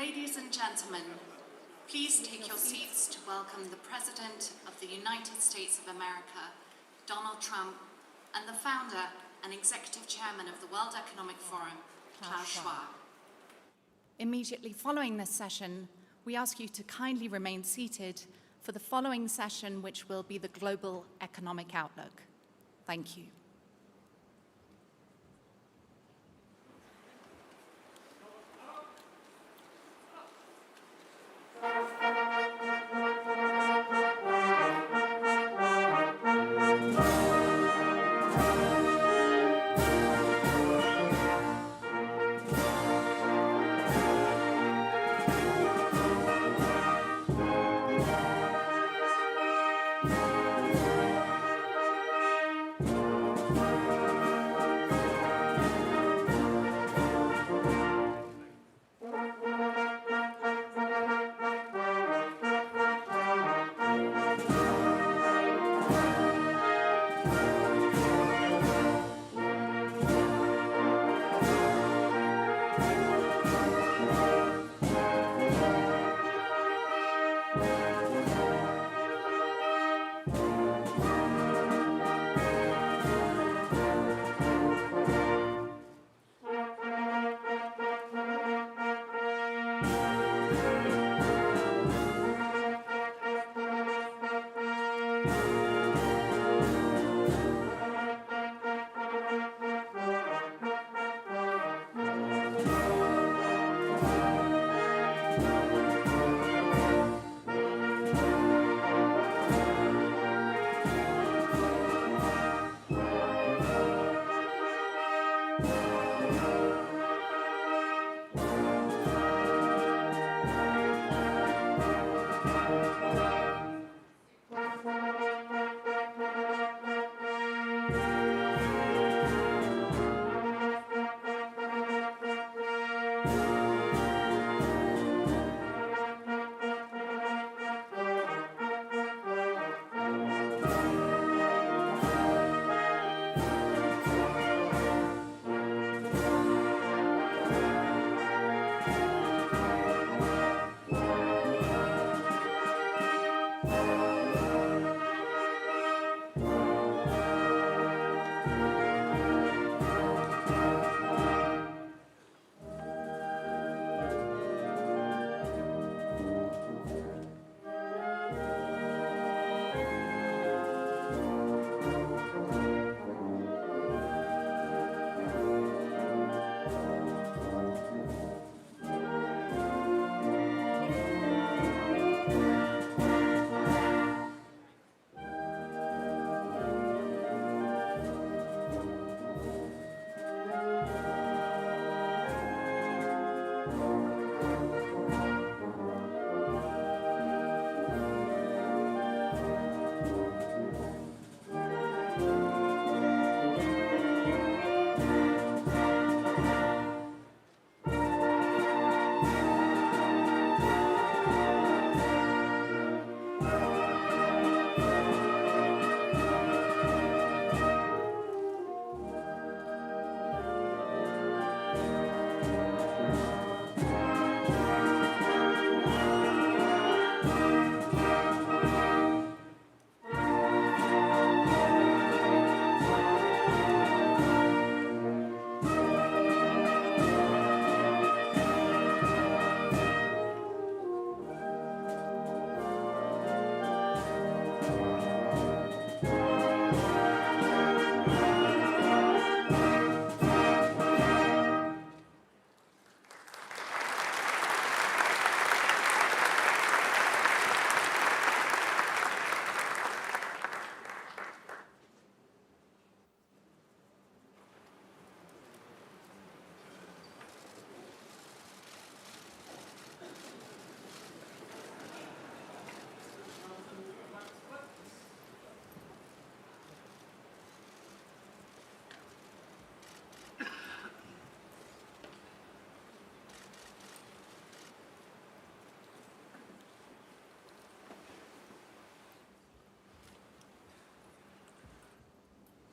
Ladies and gentlemen, please take your seats to welcome the President of the United States of America, Donald Trump, and the founder and Executive Chairman of the World Economic Forum, Klaus Schwab. Immediately following this session, we ask you to kindly remain seated for the following session, which will be the Global Economic Outlook. Thank you.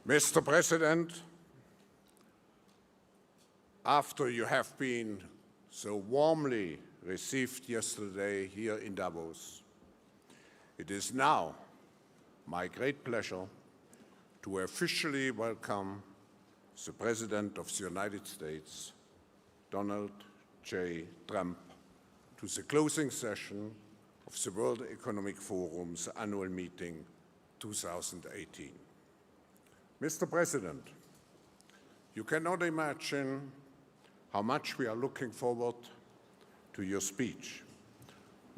Mr. President, after you have been so warmly received yesterday here in Davos, it is now my great pleasure to officially welcome the President of the United States, Donald J. Trump, to the closing session of the World Economic Forum's annual meeting 2018. Mr. President, you cannot imagine how much we are looking forward to your speech.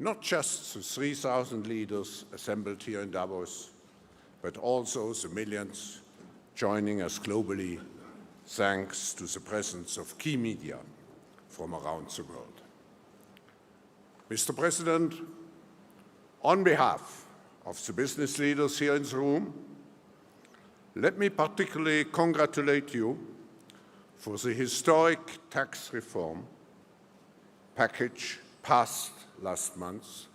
Not just the 3,000 leaders assembled here in Davos, but also the millions joining us globally thanks to the presence of key media from around the world. Mr. President, on behalf of the business leaders here in the room, let me particularly congratulate you for the historic tax reform package passed last month,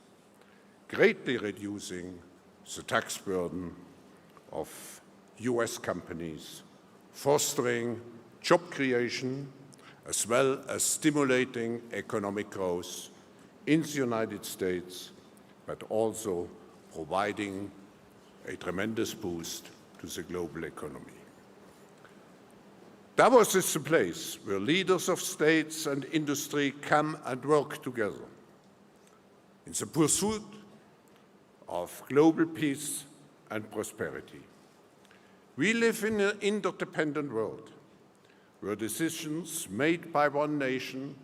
greatly reducing the tax burden of US companies, fostering job creation, as well as stimulating economic growth in the United States, but also providing a tremendous boost to the global economy. Davos is the place where leaders of states and industry come and work together in the pursuit of global peace and prosperity. We live in an interdependent world where decisions made by one nation,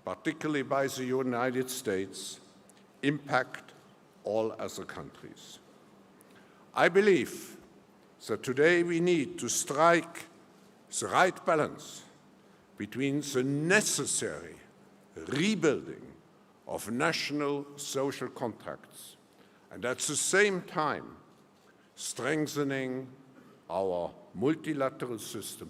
particularly by the United States, impact all other countries. I believe that today we need to strike the right balance between the necessary rebuilding of national social contracts and at the same time strengthening our multilateral system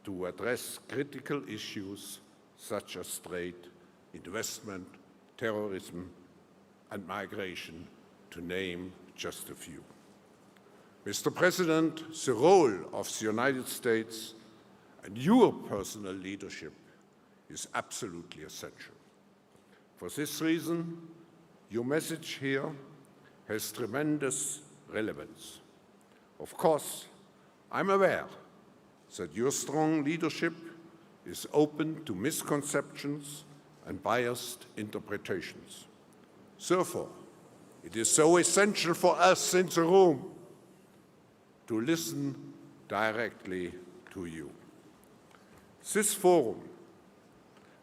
to address critical issues such as trade, investment, terrorism, and migration, to name just a few. Mr. President, the role of the United States and your personal leadership is absolutely essential. For this reason, your message here has tremendous relevance. Of course, I'm aware that your strong leadership is open to misconceptions and biased interpretations. Therefore, it is so essential for us in the room to listen directly to you. This forum,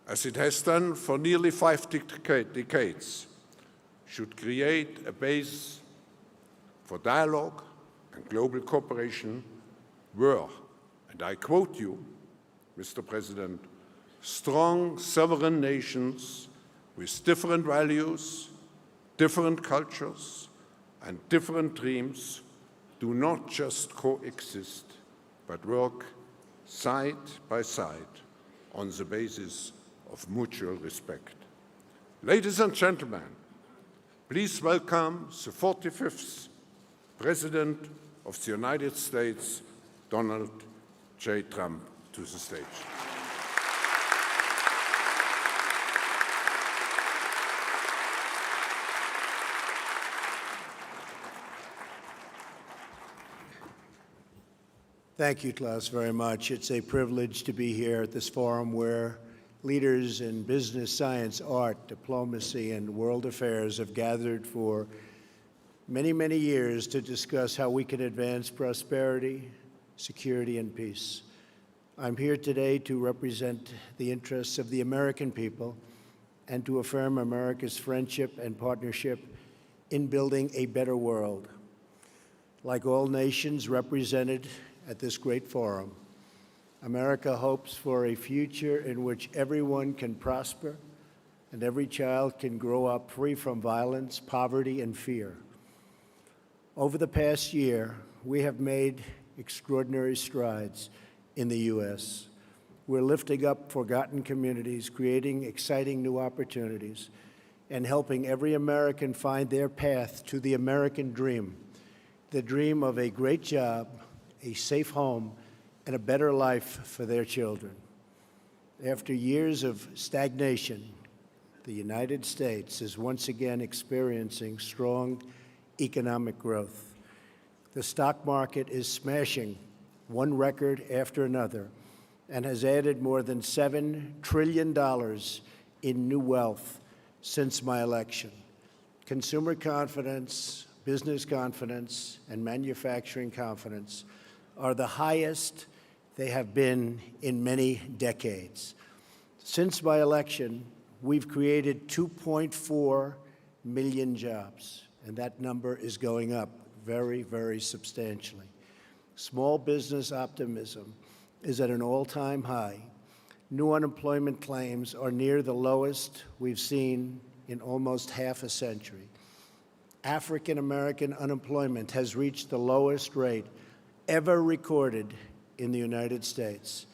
as it has done for nearly 5 decades, should create a base for dialogue and global cooperation where, and I quote you, Mr. President, strong sovereign nations with different values, different cultures, and different dreams do not just coexist, but work side by side on the basis of mutual respect. Ladies and gentlemen, please welcome the 45th President of the United States, Donald J. Trump, to the stage. Thank you, Klaus, very much. It's a privilege to be here at this forum where leaders in business, science, art, diplomacy, and world affairs have gathered for many, many years to discuss how we can advance prosperity, security, and peace. I'm here today to represent the interests of the American people and to affirm America's friendship and partnership in building a better world. Like all nations represented at this great forum, America hopes for a future in which everyone can prosper and every child can grow up free from violence, poverty, and fear. Over the past year, we have made extraordinary strides in the U.S. We're lifting up forgotten communities, creating exciting new opportunities, and helping every American find their path to the American dream, the dream of a great job, a safe home, and a better life for their children. After years of stagnation, the United States is once again experiencing strong economic growth. The stock market is smashing one record after another and has added more than $7 trillion in new wealth since my election. Consumer confidence, business confidence, and manufacturing confidence are the highest they have been in many decades. Since my election, we've created 2.4 million jobs, and that number is going up very, very substantially. Small business optimism is at an all-time high. New unemployment claims are near the lowest we've seen in almost half a century. African American unemployment has reached the lowest rate ever recorded in the United States,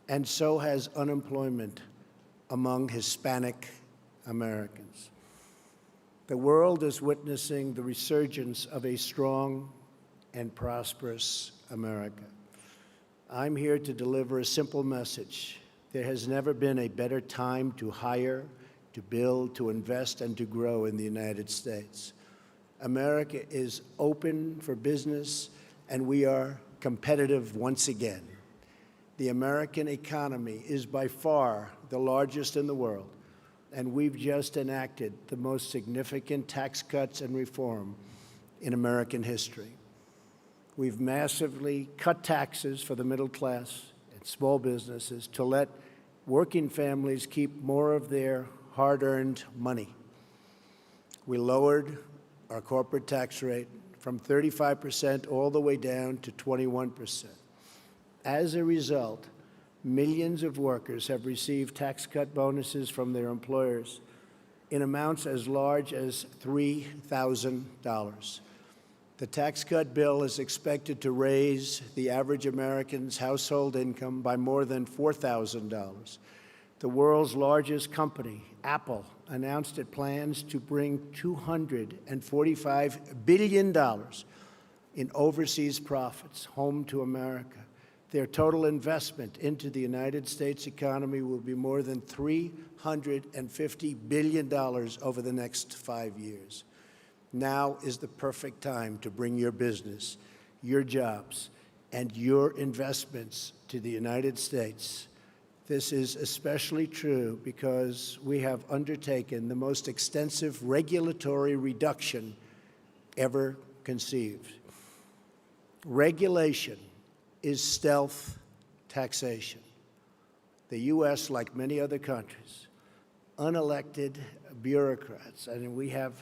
and so has unemployment among Hispanic Americans. The world is witnessing the resurgence of a strong and prosperous America. I'm here to deliver a simple message. There has never been a better time to hire, to build, to invest, and to grow in the United States. America is open for business, and we are competitive once again. The American economy is by far the largest in the world, and we've just enacted the most significant tax cuts and reform in American history. We've massively cut taxes for the middle class and small businesses to let working families keep more of their hard-earned money. We lowered our corporate tax rate from 35% all the way down to 21%. As a result, millions of workers have received tax cut bonuses from their employers in amounts as large as $3,000. The tax cut bill is expected to raise the average American's household income by more than $4,000. The world's largest company, Apple, announced it plans to bring $245 billion in overseas profits home to America. Their total investment into the United States economy will be more than $350 billion over the next 5 years. Now is the perfect time to bring your business, your jobs, and your investments to the United States. This is especially true because we have undertaken the most extensive regulatory reduction ever conceived. Regulation is stealth taxation. The U.S., like many other countries, unelected bureaucrats, and we have,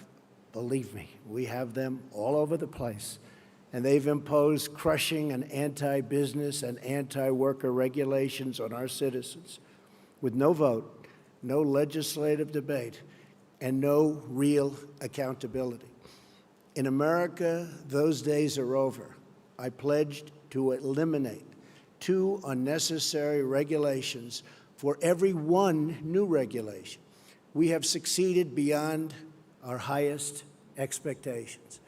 believe me, we have them all over the place, and they've imposed crushing and anti-business and anti-worker regulations on our citizens with no vote, no legislative debate, and no real accountability. In America, those days are over. I pledged to eliminate 2 unnecessary regulations for every 1 new regulation. We have succeeded beyond our highest expectations.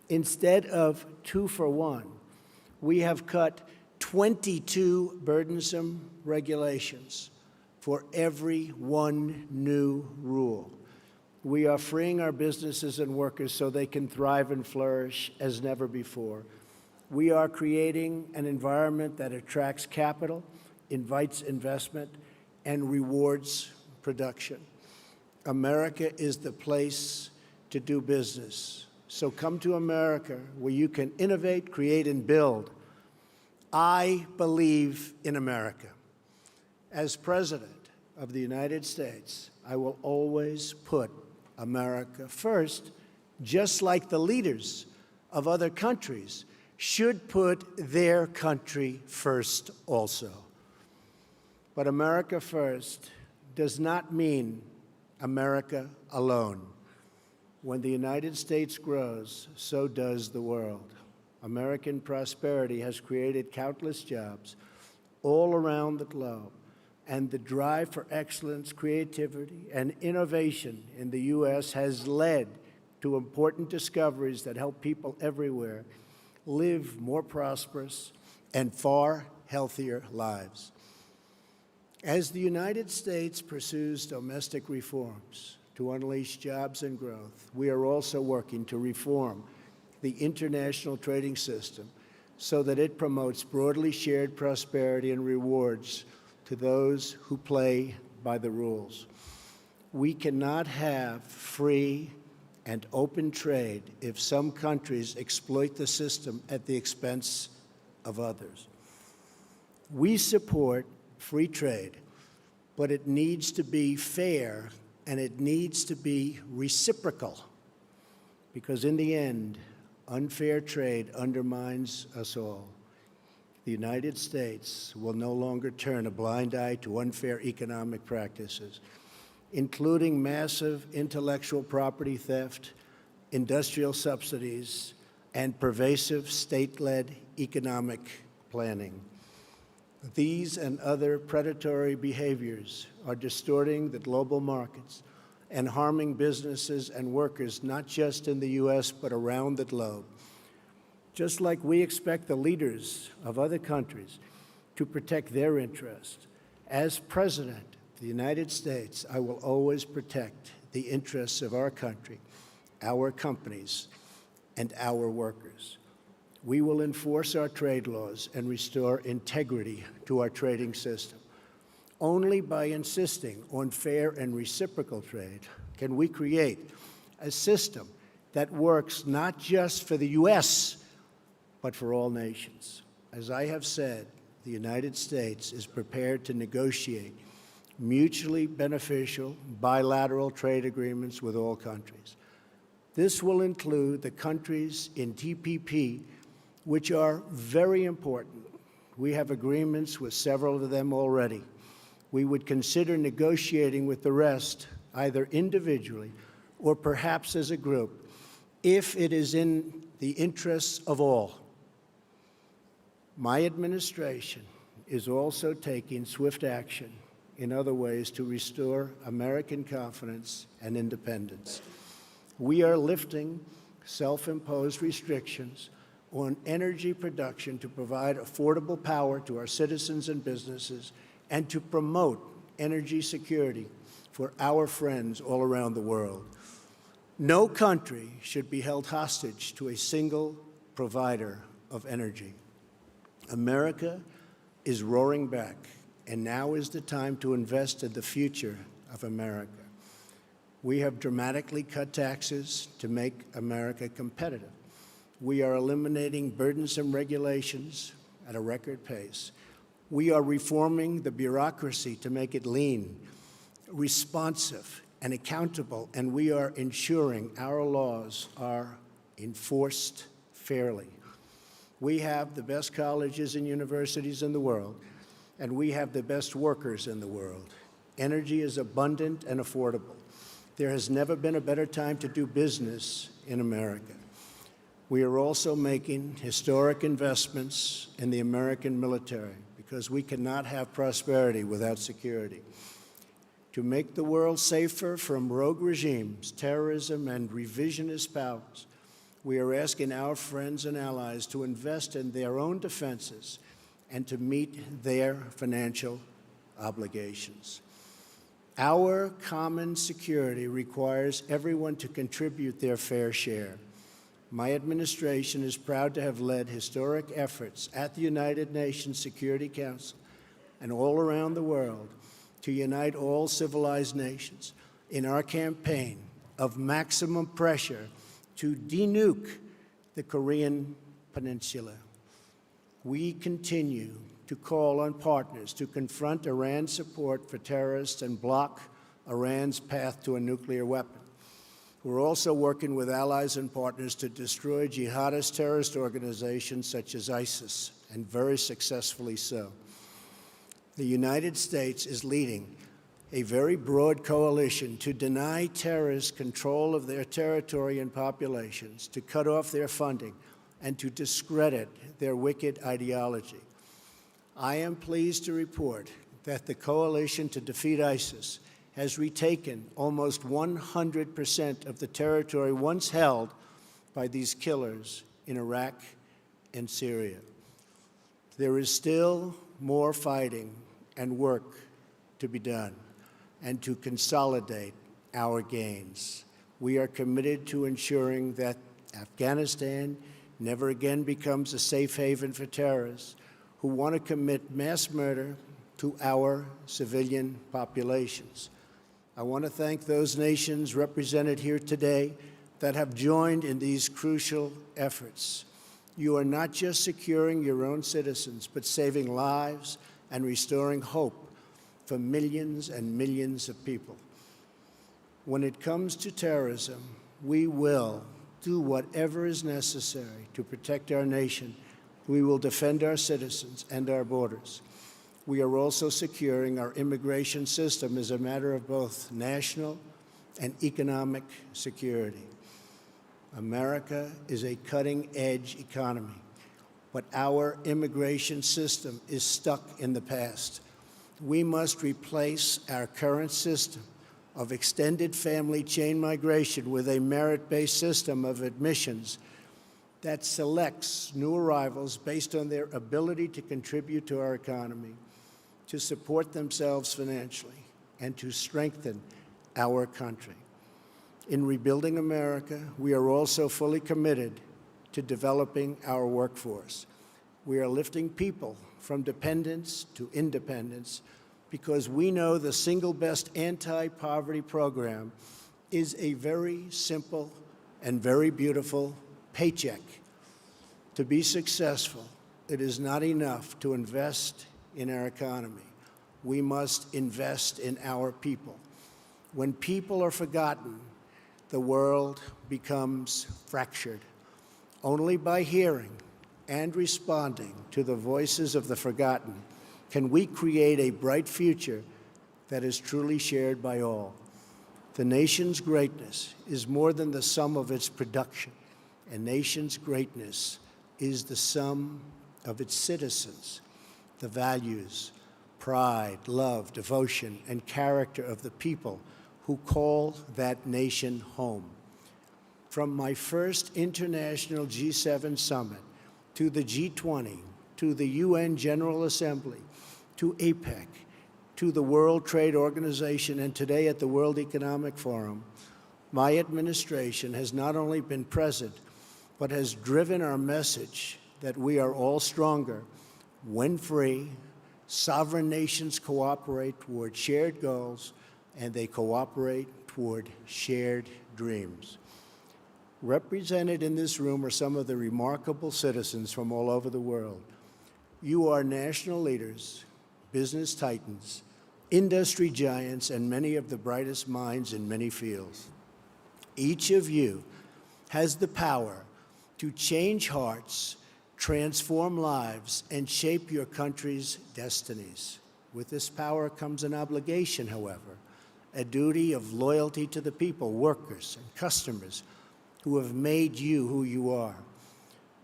Instead of 2 for 1, we have cut 22 burdensome regulations for every 1 new rule. We are freeing our businesses and workers so they can thrive and flourish as never before. We are creating an environment that attracts capital, invites investment, and rewards production. America is the place to do business. So come to America, where you can innovate, create, and build. I believe in America. As President of the United States, I will always put America first, just like the leaders of other countries should put their country first also. But America first does not mean America alone. When the United States grows, so does the world. American prosperity has created countless jobs all around the globe, and the drive for excellence, creativity, and innovation in the U.S. has led to important discoveries that help people everywhere live more prosperous and far healthier lives. As the United States pursues domestic reforms to unleash jobs and growth, we are also working to reform the international trading system so that it promotes broadly shared prosperity and rewards to those who play by the rules. We cannot have free and open trade if some countries exploit the system at the expense of others. We support free trade, but it needs to be fair and it needs to be reciprocal, because in the end, unfair trade undermines us all. The United States will no longer turn a blind eye to unfair economic practices, including massive intellectual property theft, industrial subsidies, and pervasive state-led economic planning. These and other predatory behaviors are distorting the global markets and harming businesses and workers, not just in the U.S., but around the globe. Just like we expect the leaders of other countries to protect their interests, as President of the United States, I will always protect the interests of our country, our companies, and our workers. We will enforce our trade laws and restore integrity to our trading system. Only by insisting on fair and reciprocal trade can we create a system that works not just for the U.S., but for all nations. As I have said, the United States is prepared to negotiate mutually beneficial bilateral trade agreements with all countries. This will include the countries in TPP, which are very important. We have agreements with several of them already. We would consider negotiating with the rest, either individually or perhaps as a group, if it is in the interests of all. My administration is also taking swift action in other ways to restore American confidence and independence. We are lifting self-imposed restrictions on energy production to provide affordable power to our citizens and businesses and to promote energy security for our friends all around the world. No country should be held hostage to a single provider of energy. America is roaring back, and now is the time to invest in the future of America. We have dramatically cut taxes to make America competitive. We are eliminating burdensome regulations at a record pace. We are reforming the bureaucracy to make it lean, responsive, and accountable, and we are ensuring our laws are enforced fairly. We have the best colleges and universities in the world, and we have the best workers in the world. Energy is abundant and affordable. There has never been a better time to do business in America. We are also making historic investments in the American military because we cannot have prosperity without security. To make the world safer from rogue regimes, terrorism, and revisionist powers, we are asking our friends and allies to invest in their own defenses and to meet their financial obligations. Our common security requires everyone to contribute their fair share. My administration is proud to have led historic efforts at the United Nations Security Council and all around the world to unite all civilized nations in our campaign of maximum pressure to denuke the Korean Peninsula. We continue to call on partners to confront Iran's support for terrorists and block Iran's path to a nuclear weapon. We're also working with allies and partners to destroy jihadist terrorist organizations such as ISIS, and very successfully so. The United States is leading a very broad coalition to deny terrorists control of their territory and populations, to cut off their funding, and to discredit their wicked ideology. I am pleased to report that the coalition to defeat ISIS has retaken almost 100% of the territory once held by these killers in Iraq and Syria. There is still more fighting and work to be done and to consolidate our gains. We are committed to ensuring that Afghanistan never again becomes a safe haven for terrorists who want to commit mass murder to our civilian populations. I want to thank those nations represented here today that have joined in these crucial efforts. You are not just securing your own citizens, but saving lives and restoring hope for millions and millions of people. When it comes to terrorism, we will do whatever is necessary to protect our nation. We will defend our citizens and our borders. We are also securing our immigration system as a matter of both national and economic security. America is a cutting-edge economy, but our immigration system is stuck in the past. We must replace our current system of extended family chain migration with a merit-based system of admissions that selects new arrivals based on their ability to contribute to our economy, to support themselves financially, and to strengthen our country. In rebuilding America, we are also fully committed to developing our workforce. We are lifting people from dependence to independence because we know the single best anti-poverty program is a very simple and very beautiful paycheck. To be successful, it is not enough to invest in our economy. We must invest in our people. When people are forgotten, the world becomes fractured. Only by hearing and responding to the voices of the forgotten can we create a bright future that is truly shared by all. The nation's greatness is more than the sum of its production. A nation's greatness is the sum of its citizens, the values, pride, love, devotion, and character of the people who call that nation home. From my first international G7 summit to the G20, to the UN General Assembly, to APEC, to the World Trade Organization, and today at the World Economic Forum, my administration has not only been present, but has driven our message that we are all stronger when free, sovereign nations cooperate toward shared goals, and they cooperate toward shared dreams. Represented in this room are some of the remarkable citizens from all over the world. You are national leaders, business titans, industry giants, and many of the brightest minds in many fields. Each of you has the power to change hearts, transform lives, and shape your country's destinies. With this power comes an obligation, however, a duty of loyalty to the people, workers, and customers who have made you who you are.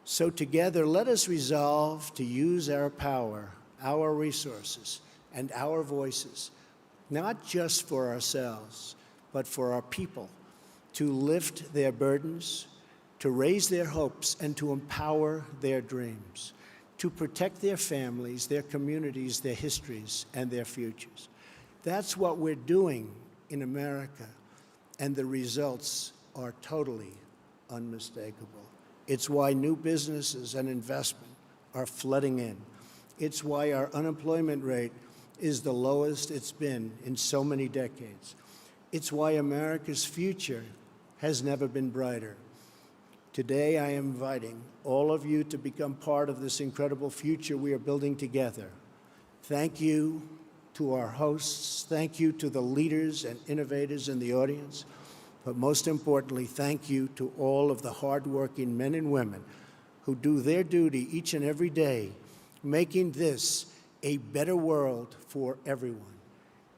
So together, let us resolve to use our power, our resources, and our voices, not just for ourselves, but for our people, to lift their burdens, to raise their hopes, and to empower their dreams, to protect their families, their communities, their histories, and their futures. That's what we're doing in America, and the results are totally unmistakable. It's why new businesses and investment are flooding in. It's why our unemployment rate is the lowest it's been in so many decades. It's why America's future has never been brighter. Today, I am inviting all of you to become part of this incredible future we are building together. Thank you to our hosts. Thank you to the leaders and innovators in the audience. But most importantly, thank you to all of the hardworking men and women who do their duty each and every day, making this a better world for everyone.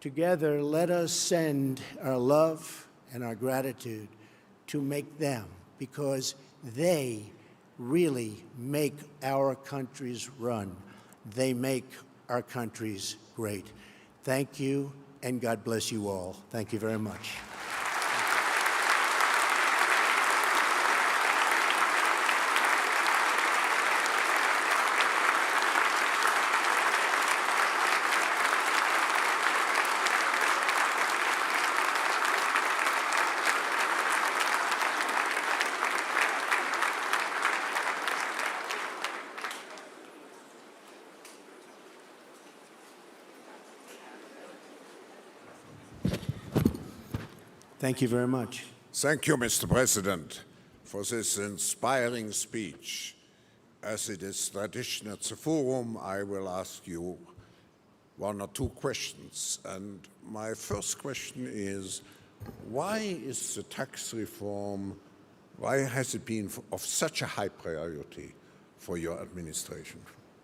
Together, let us send our love and our gratitude to make them, because they really make our countries run. They make our countries great. Thank you, and God bless you all. Thank you very much. Thank you very much. Thank you, Mr. President, for this inspiring speech. As it is tradition at the forum, I will ask you one or two questions. And my first question is, why is the tax reform, why has it been of such a high priority for your administration?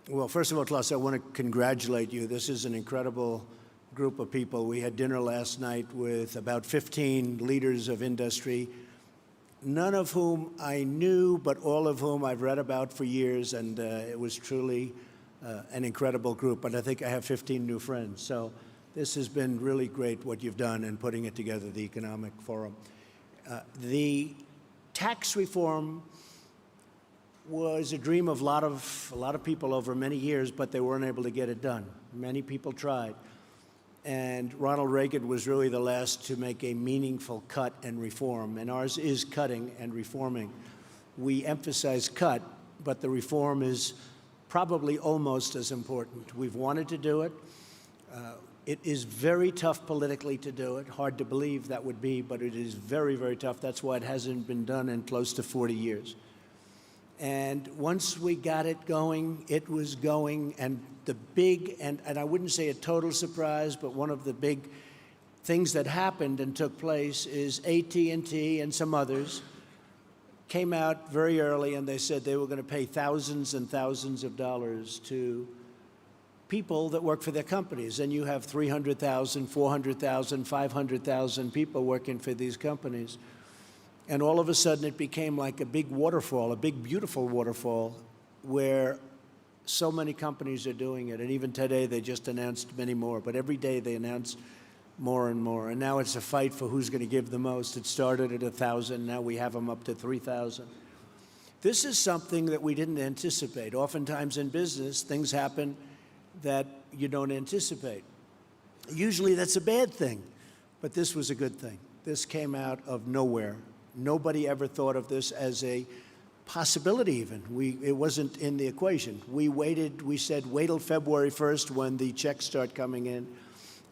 Well, first of all, Klaus, I want to congratulate you. This is an incredible group of people. We had dinner last night with about 15 leaders of industry, none of whom I knew, but all of whom I've read about for years, and it was truly an incredible group. And I think I have 15 new friends. So this has been really great what you've done in putting it together, the Economic Forum. The tax reform was a dream of a lot of people over many years, but they weren't able to get it done. Many people tried. And Ronald Reagan was really the last to make a meaningful cut and reform, and ours is cutting and reforming. We emphasize cut, but the reform is probably almost as important. We've wanted to do it. It is very tough politically to do it. Hard to believe that would be, but it is very, very tough. That's why it hasn't been done in close to 40 years. And once we got it going, it was going, and the big, and I wouldn't say a total surprise, but one of the big things that happened and took place is AT&T and some others came out very early and they said they were going to pay thousands and thousands of dollars to people that work for their companies. And you have 300,000, 400,000, 500,000 people working for these companies. And all of a sudden, it became like a big waterfall, a big, beautiful waterfall, where so many companies are doing it. And even today, they just announced many more. But every day, they announce more and more. And now it's a fight for who's going to give the most. It started at 1,000. Now we have them up to 3,000. This is something that we didn't anticipate. Oftentimes in business, things happen that you don't anticipate. Usually, that's a bad thing. But this was a good thing. This came out of nowhere. Nobody ever thought of this as a possibility even. It wasn't in the equation. We waited, we said, wait till February 1st when the checks start coming in.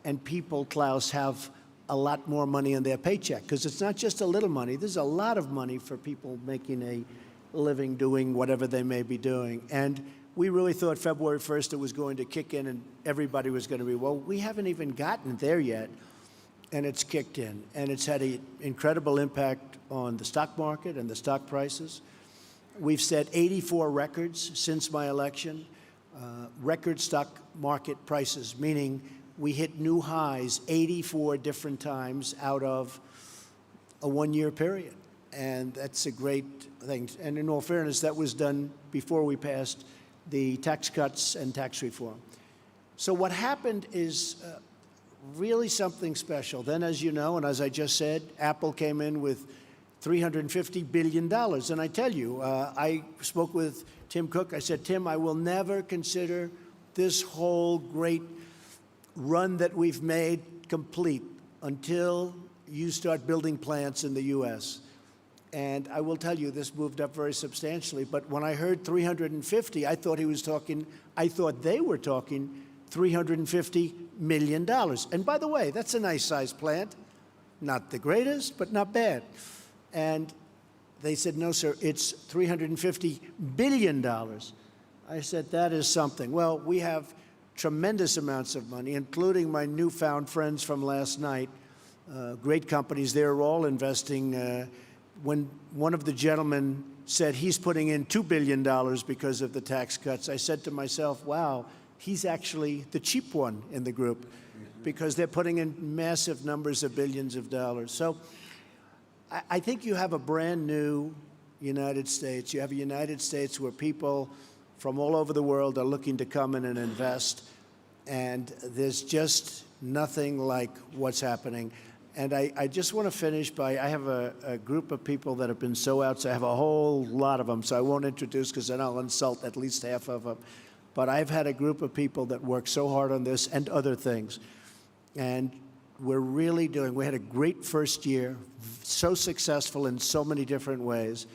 And people, Klaus, have a lot more money in their paycheck, because it's not just a little money. There's a lot of money for people making a living doing whatever they may be doing. And we really thought February 1st it was going to kick in and everybody was going to be, well, we haven't even gotten there yet. And it's kicked in, and it's had an incredible impact on the stock market and the stock prices. We've set 84 records since my election, record stock market prices, meaning we hit new highs 84 different times out of a one-year period. And that's a great thing. And in all fairness, that was done before we passed the tax cuts and tax reform. So what happened is really something special. Then, as you know, and as I just said, Apple came in with $350 billion. And I tell you, I spoke with Tim Cook. I said, Tim, I will never consider this whole great run that we've made complete until you start building plants in the U.S. And I will tell you, this moved up very substantially. But when I heard 350, I thought they were talking $350 million. And by the way, that's a nice sized plant. Not the greatest, but not bad. And they said, no, sir, it's $350 billion. I said, that is something. Well, we have tremendous amounts of money, including my newfound friends from last night, great companies. They're all investing. When one of the gentlemen said he's putting in $2 billion because of the tax cuts, I said to myself, wow, he's actually the cheap one in the group, because they're putting in massive numbers of billions of dollars. So I think you have a brand new United States. You have a United States where people from all over the world are looking to come in and invest. And there's just nothing like what's happening. And I just want to finish by, I have a group of people that have been so outside. I have a whole lot of them, so I won't introduce because then I'll insult at least half of them. But I've had a group of people that work so hard on this and other things. And we're really doing, we had a great first year, so successful in so many different ways.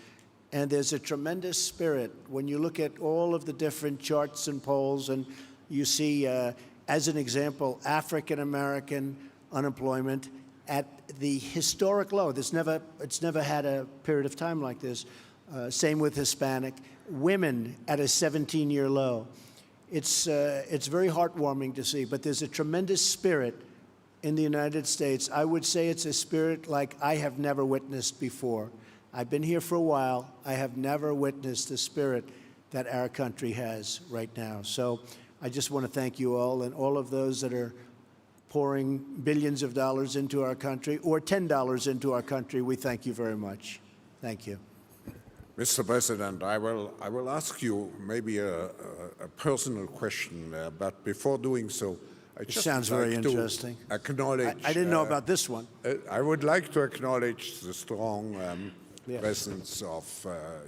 And there's a tremendous spirit when you look at all of the different charts and polls, and you see, as an example, African-American unemployment at the historic low. It's never had a period of time like this. Same with Hispanic. Women at a 17-year low. It's very heartwarming to see, but there's a tremendous spirit in the United States. I would say it's a spirit like I have never witnessed before. I've been here for a while. I have never witnessed the spirit that our country has right now. So I just want to thank you all and all of those that are pouring billions of dollars into our country or $10 into our country. We thank you very much. Thank you. Mr. President, I will ask you maybe a personal question, but before doing so, I just sounds like very to interesting. acknowledge. I didn't know about this one. I would like to acknowledge the strong Yes. presence of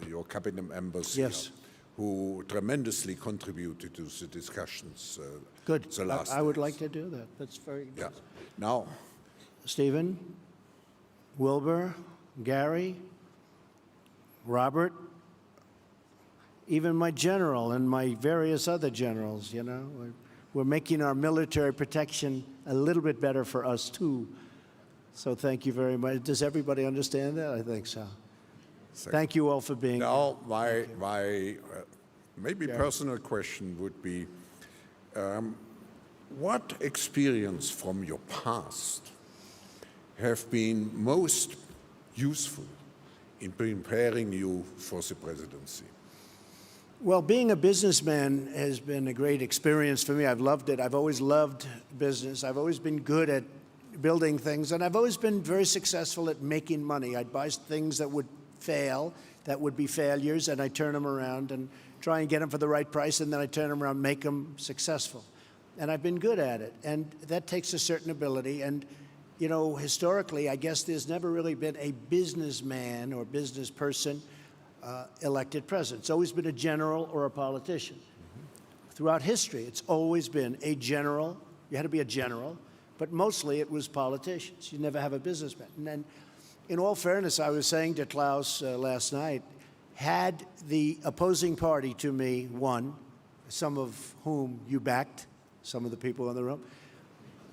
your cabinet members Yes. here, who tremendously contributed to the discussions. Good. The last I would days. like to do that. That's very good. Yeah. Now, Stephen, Wilbur, Gary, Robert, even my general and my various other generals, you know, we're making our military protection a little bit better for us too. So thank you very much. Does everybody understand that? I think so. Thank you all for being here. now my maybe personal question would be, what experience from your past have been most useful in preparing you for the presidency? Well, being a businessman has been a great experience for me. I've loved it. I've always loved business. I've always been good at building things, and I've always been very successful at making money. I'd buy things that would fail, that would be failures, and I'd turn them around and try and get them for the right price, and then I'd turn them around and make them successful. And I've been good at it, and that takes a certain ability. And, you know, historically, I guess there's never really been a businessman or business person elected president. It's always been a general or a politician. Throughout history, it's always been a general. You had to be a general, but mostly it was politicians. You never have a businessman. And then, in all fairness, I was saying to Klaus last night, had the opposing party to me won, some of whom you backed, some of the people in the room,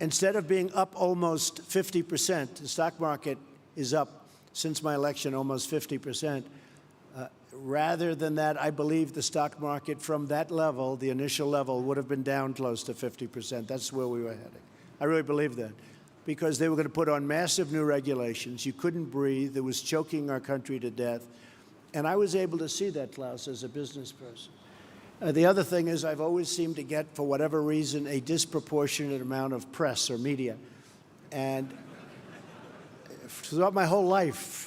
instead of being up almost 50%, the stock market is up since my election almost 50%. Rather than that, I believe the stock market from that level, the initial level, would have been down close to 50%. That's where we were heading. I really believe that. Because they were going to put on massive new regulations. You couldn't breathe. It was choking our country to death. And I was able to see that, Klaus, as a business person. The other thing is I've always seemed to get, for whatever reason, a disproportionate amount of press or media. And throughout my whole life,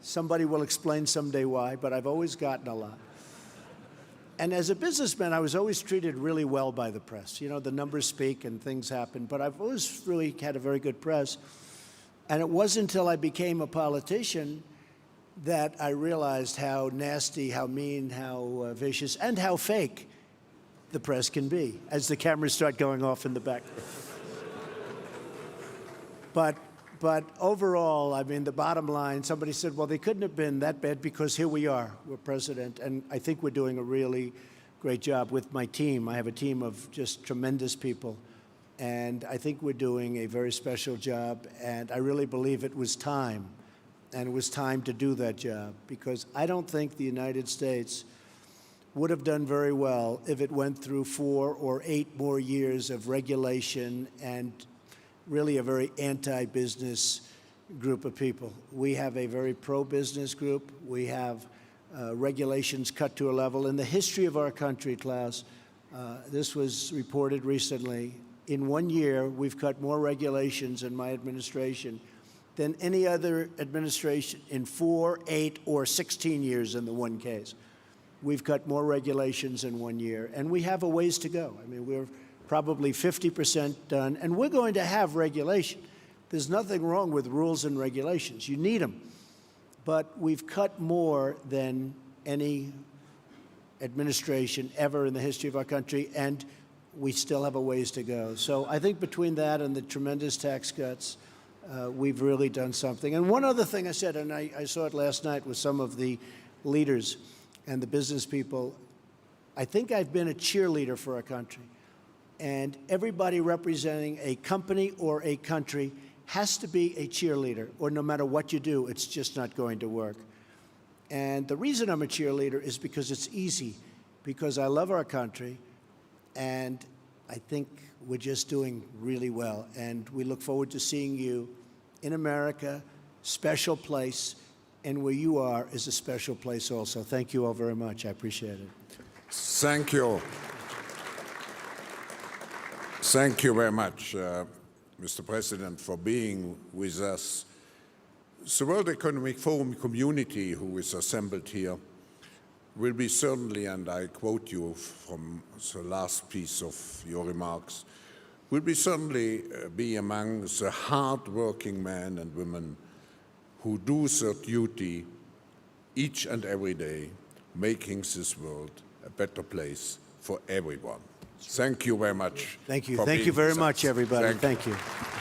somebody will explain someday why, but I've always gotten a lot. And as a businessman, I was always treated really well by the press. You know, the numbers speak and things happen, but I've always really had a very good press. And it wasn't until I became a politician that I realized how nasty, how mean, how vicious, and how fake the press can be as the cameras start going off in the back. But overall, I mean, the bottom line, somebody said, well, they couldn't have been that bad because here we are, we're president. And I think we're doing a really great job with my team. I have a team of just tremendous people. And I think we're doing a very special job. And I really believe it was time. And it was time to do that job. Because I don't think the United States would have done very well if it went through 4 or 8 more years of regulation and really a very anti-business group of people. We have a very pro-business group. We have regulations cut to a level. In the history of our country, Klaus, this was reported recently, in 1 year, we've cut more regulations in my administration than any other administration in 4, 8, or 16 years in the one case. We've cut more regulations in 1 year, and we have a ways to go. I mean, we're probably 50% done, and we're going to have regulation. There's nothing wrong with rules and regulations. You need them. But we've cut more than any administration ever in the history of our country, and we still have a ways to go. So I think between that and the tremendous tax cuts, we've really done something. And one other thing I said, and I saw it last night with some of the leaders and the business people, I think I've been a cheerleader for our country. And everybody representing a company or a country has to be a cheerleader, or no matter what you do, it's just not going to work. And the reason I'm a cheerleader is because it's easy, because I love our country, and I think we're just doing really well. And we look forward to seeing you in America, special place, and where you are is a special place also. Thank you all very much. I appreciate it. Thank you. Thank you very much, Mr. President, for being with us. The World Economic Forum community who is assembled here will be certainly, and I quote you from the last piece of your remarks, will be certainly be among the hard-working men and women who do their duty each and every day, making this world a better place for everyone. Thank you very much. Thank you. for Thank being you very with us. much, everybody. Thank you. Thank you.